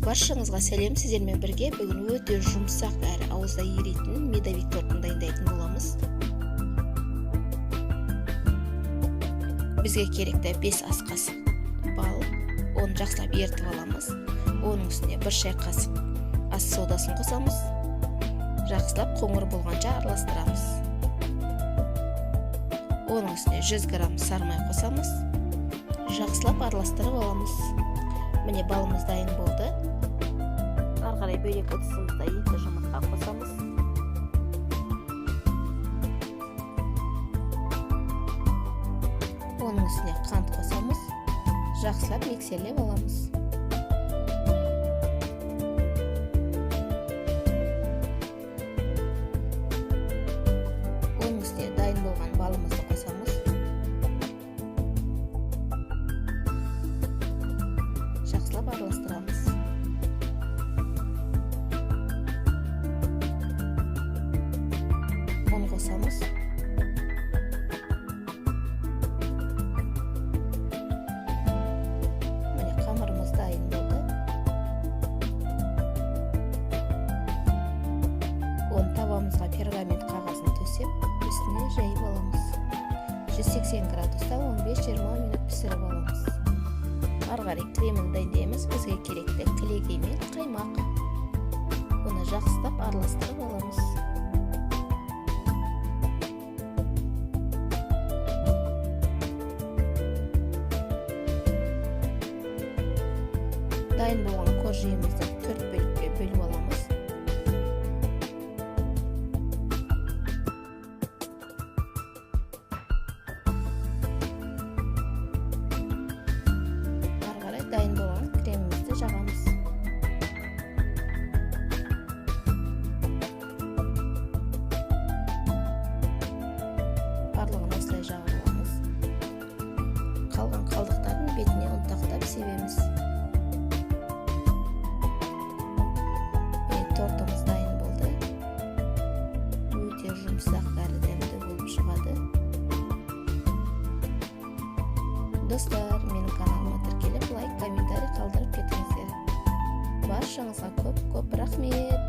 Баршаңызға сәлем, сіздермен бірге бүгін өте жұмсақ әрі ауызда еритін медовик тортын дайындайтын боламыз. Бізге керекті 5 ас қасық бал, оны жақсылап ертіп аламыз. Оның үстіне 1 шай қасық ас содасын қосамыз. Жақсылап қоңыр болғанша араластырамыз. Оның үстіне 100 грамм сары май қосамыз. Жақсылап араластырып аламыз. Міне балымыз дайын болды. Ары қарай бөлек ыдысымызда 2 жұмыртқа қосамыз. Оның үстіне қант қосамыз. Жақсылап миксерлеп аламыз. Оның үстіне дайын болған балымызды қосамыз. Жақсылап араластырамыз. Ұн қосамыз. Міне қамырымыз дайын болды. Оны табамызға пергамент қағазын төсеп, үстіне жайып аламыз. 180 градуста 15-20 минут пісіріп аламыз. Ары қарай кремін дайындаймыз. Бізге керекті кілегей мен қаймақ. Оны жақсылап араластырып аламыз. Дайын болған коржиімізді 4 бөлікке бөліп аламыз. Дайын болған кремімізді жағамыз. Барлығын осылай жағып аламыз. Қалған қалдықтардың бетіне ұнтақтап себеміз. Тортымыз дайын болды. Өте жұмсақ әрі дәмді болып шығады. Достар, менің каналыма тіркеліп, лайк, комментарий қалдырып кетіңіздер. Баршаңызға көп рахмет.